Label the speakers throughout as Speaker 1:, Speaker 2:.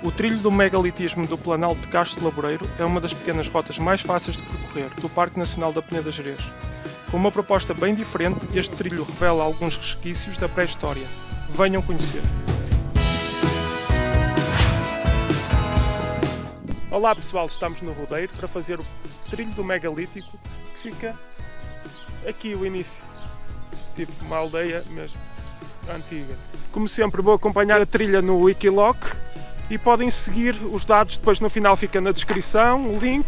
Speaker 1: O trilho do megalitismo do Planalto de Castro Laboreiro é uma das pequenas rotas mais fáceis de percorrer do Parque Nacional da Peneda Gerês. Com uma proposta bem diferente, este trilho revela alguns resquícios da pré-história. Venham conhecer! Olá pessoal, estamos no Rodeiro para fazer o trilho do megalítico que fica aqui o início, tipo uma aldeia mesmo antiga. Como sempre vou acompanhar a trilha no Wikiloc e podem seguir os dados, depois no final fica na descrição o link.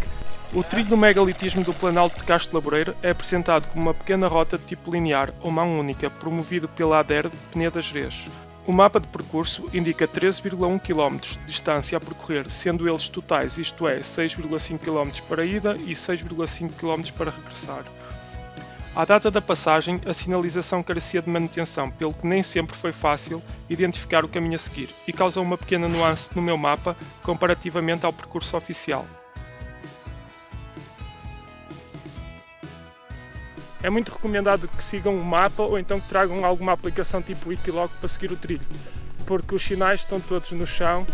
Speaker 1: O trilho do megalitismo do Planalto de Castro Laboreiro é apresentado como uma pequena rota de tipo linear ou mão única, promovido pela ADER de Peneda Gerês. O mapa de percurso indica 13,1 km de distância a percorrer, sendo eles totais, isto é, 6,5 km para ida e 6,5 km para regressar. À data da passagem, a sinalização carecia de manutenção, pelo que nem sempre foi fácil identificar o caminho a seguir, e causou uma pequena nuance no meu mapa comparativamente ao percurso oficial. É muito recomendado que sigam o mapa ou então que tragam alguma aplicação tipo Wikiloc para seguir o trilho, porque os sinais estão todos no chão,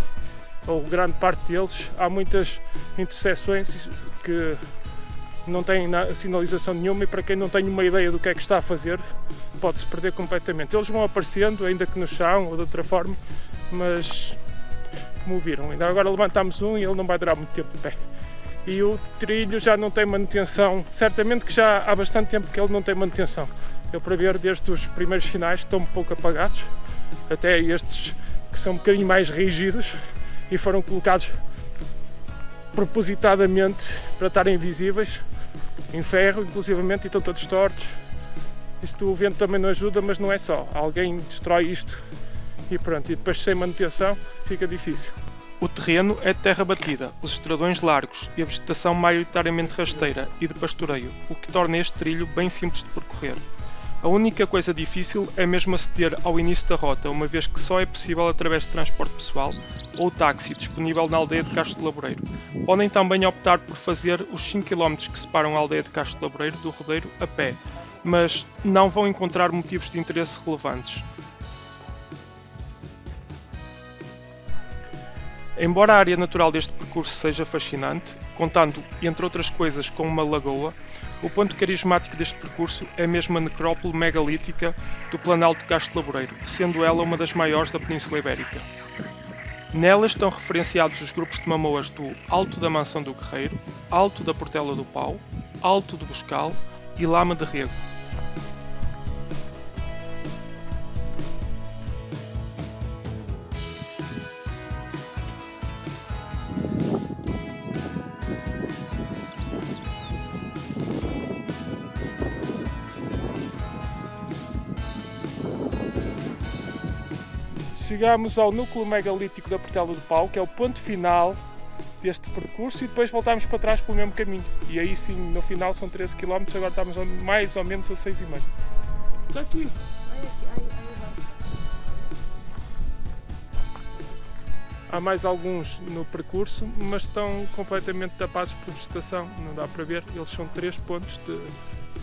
Speaker 1: ou grande parte deles. Há muitas interseções que não têm sinalização nenhuma e para quem não tem uma ideia do que é que está a fazer pode-se perder completamente. Eles vão aparecendo, ainda que no chão ou de outra forma, mas como viram, ainda agora levantámos um e ele não vai durar muito tempo de pé. E o trilho já não tem manutenção, certamente que já há bastante tempo que ele não tem manutenção. Eu para ver desde os primeiros sinais estão um pouco apagados, até estes que são um bocadinho mais rígidos e foram colocados propositadamente para estarem visíveis, em ferro inclusivamente, e estão todos tortos. Isto o vento também não ajuda, mas não é só, alguém destrói isto e pronto, e depois sem manutenção fica difícil. O terreno é de terra batida, os estradões largos e a vegetação maioritariamente rasteira e de pastoreio, o que torna este trilho bem simples de percorrer. A única coisa difícil é mesmo aceder ao início da rota, uma vez que só é possível através de transporte pessoal ou táxi disponível na aldeia de Castro Laboreiro. Podem também optar por fazer os 5 km que separam a aldeia de Castro Laboreiro do Rodeiro a pé, mas não vão encontrar motivos de interesse relevantes. Embora a área natural deste percurso seja fascinante, contando, entre outras coisas, com uma lagoa, o ponto carismático deste percurso é mesmo a necrópole megalítica do Planalto de Castro Laboreiro, sendo ela uma das maiores da Península Ibérica. Nela estão referenciados os grupos de mamoas do Alto da Mansão do Guerreiro, Alto da Portela do Pau, Alto do Boscal e Lama de Rego. Chegamos ao núcleo megalítico da Portela do Pau, que é o ponto final deste percurso, e depois voltamos para trás pelo mesmo caminho. E aí sim, no final são 13 km, agora estamos mais ou menos a 6,5 km. Está aqui. Há mais alguns no percurso, mas estão completamente tapados por vegetação, não dá para ver. Eles são 3 pontos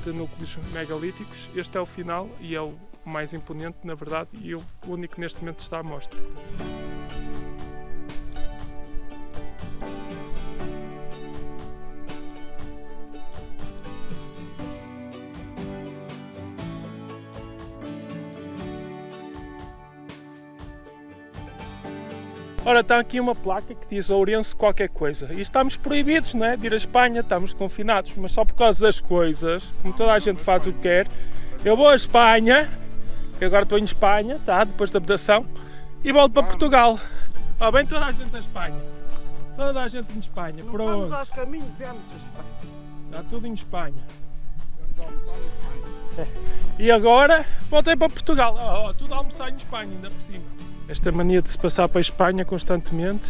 Speaker 1: de núcleos megalíticos. Este é o final e é o mais imponente, na verdade, e o único que neste momento está à mostra. Ora, está aqui uma placa que diz Ourense qualquer coisa. E estamos proibidos, não é, de ir à Espanha, estamos confinados, mas só por causa das coisas, como toda a gente faz o que quer. Eu vou à Espanha, que agora estou em Espanha, tá, depois da abdação, e volto para Portugal. Ó, bem toda a gente à Espanha. Toda a gente em Espanha, pronto.
Speaker 2: Vamos aos caminhos, vemos a Espanha.
Speaker 1: Está tudo em Espanha. É. E agora voltei para Portugal. Oh, tudo a almoçar em Espanha, ainda por cima. Esta mania de se passar para a Espanha constantemente.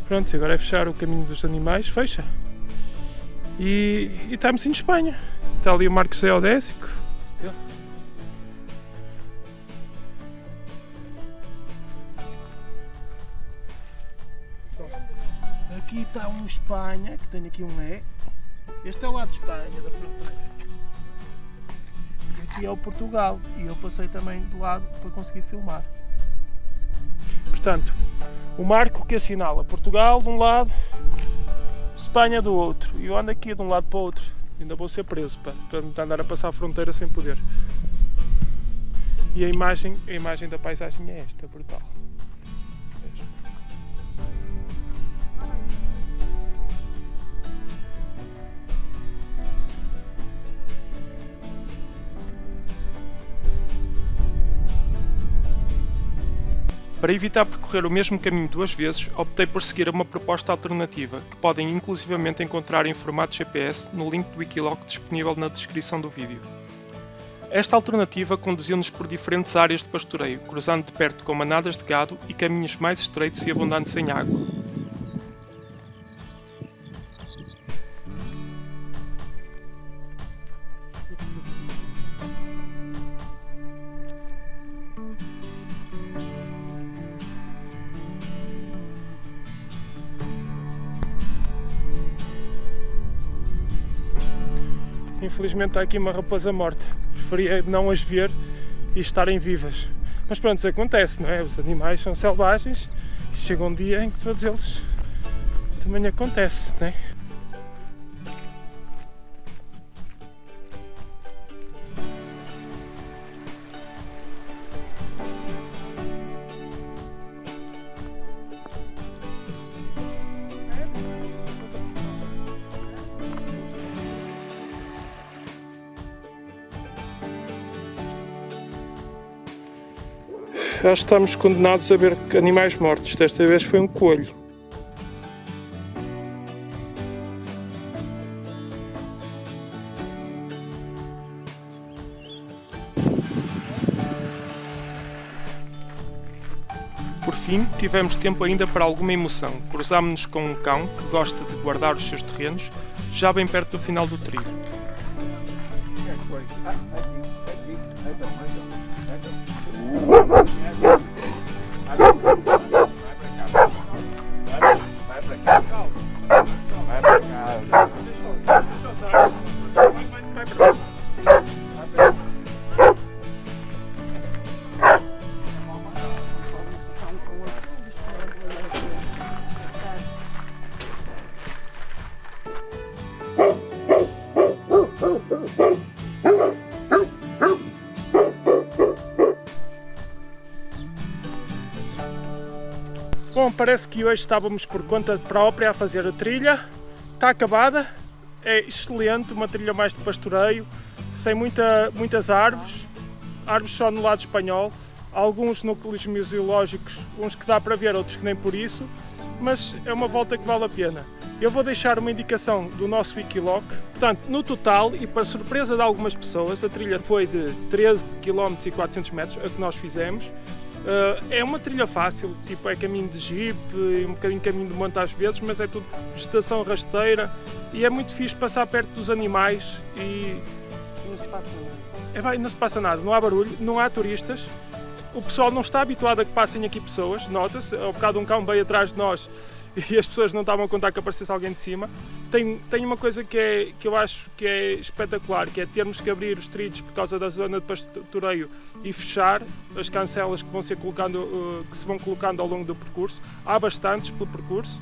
Speaker 1: Pronto, agora é fechar o caminho dos animais, fecha. E estamos em Espanha. Está ali o Marcos Geodésico. Aqui está um Espanha, que tem aqui um E. Este é o lado de Espanha, da fronteira.
Speaker 3: aqui é o Portugal e eu passei também de lado para conseguir filmar.
Speaker 1: Portanto, o marco que assinala Portugal de um lado, Espanha do outro. E eu ando aqui de um lado para o outro. Ainda vou ser preso para não andar a passar a fronteira sem poder. E a imagem da paisagem é esta, brutal. Mesmo. Para evitar percorrer o mesmo caminho duas vezes, optei por seguir uma proposta alternativa, que podem inclusivamente encontrar em formato GPS no link do Wikiloc disponível na descrição do vídeo. Esta alternativa conduziu-nos por diferentes áreas de pastoreio, cruzando de perto com manadas de gado e caminhos mais estreitos e abundantes em água. Infelizmente está aqui uma raposa morta. Preferia não as ver e estarem vivas. Mas pronto, isso acontece, não é? Os animais são selvagens e chega um dia em que todos eles também acontece, não é? Já estamos condenados a ver animais mortos. Desta vez foi um coelho. Por fim, tivemos tempo ainda para alguma emoção. Cruzámos-nos com um cão que gosta de guardar os seus terrenos, já bem perto do final do trilho. Bom, parece que hoje estávamos por conta própria a fazer a trilha. Está acabada, é excelente, uma trilha mais de pastoreio, sem muitas árvores só no lado espanhol, alguns núcleos museológicos, uns que dá para ver, outros que nem por isso, mas é uma volta que vale a pena. Eu vou deixar uma indicação do nosso Wikiloc. Portanto, no total, e para surpresa de algumas pessoas, a trilha foi de 13 km e 400 metros, a que nós fizemos. É uma trilha fácil, tipo é caminho de jeep e um bocadinho caminho de monte às vezes, mas é tudo vegetação rasteira e é muito fixe passar perto dos animais e
Speaker 2: Não se passa nada.
Speaker 1: não se passa nada, não há barulho, não há turistas, o pessoal não está habituado a que passem aqui pessoas, nota-se, ao bocado um cão veio atrás de nós e as pessoas não estavam a contar que aparecesse alguém de cima. Tem uma coisa que eu acho que é espetacular, que é termos que abrir os trilhos por causa da zona de pastoreio e fechar as cancelas que se vão colocando ao longo do percurso. Há bastantes pelo percurso.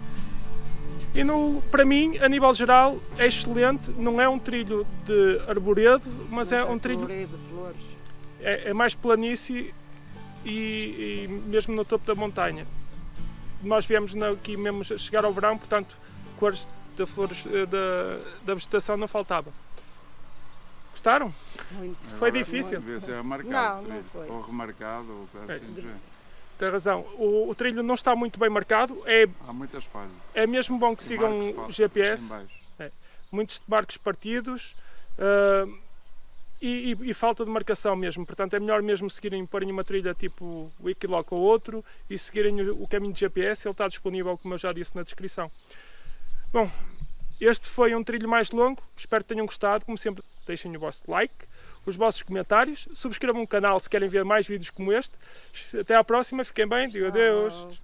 Speaker 1: E para mim, a nível geral, é excelente. Não é um trilho de arboredo, mas é um trilho...
Speaker 2: Arboredo, flores.
Speaker 1: É mais planície e mesmo no topo da montanha. Nós viemos aqui mesmo chegar ao verão, portanto, cores da flores, da vegetação não faltava. Gostaram?
Speaker 2: Muito.
Speaker 1: Foi difícil?
Speaker 4: Devia ser marcado.
Speaker 2: Não foi.
Speaker 4: Ou remarcado, ou assim de género.
Speaker 1: Tem razão. O trilho não está muito bem marcado.
Speaker 4: Há muitas falhas.
Speaker 1: É mesmo bom que
Speaker 4: E
Speaker 1: sigam
Speaker 4: marcos
Speaker 1: o
Speaker 4: falsos
Speaker 1: GPS.
Speaker 4: em baixo.
Speaker 1: Muitos marcos partidos e falta de marcação mesmo. Portanto, é melhor mesmo porem uma trilha tipo Wikiloc ou outro e seguirem o caminho de GPS. Ele está disponível, como eu já disse na descrição. Bom, este foi um trilho mais longo. Espero que tenham gostado. Como sempre, deixem o vosso like, os vossos comentários, subscrevam o canal se querem ver mais vídeos como este. Até à próxima, fiquem bem, digo adeus.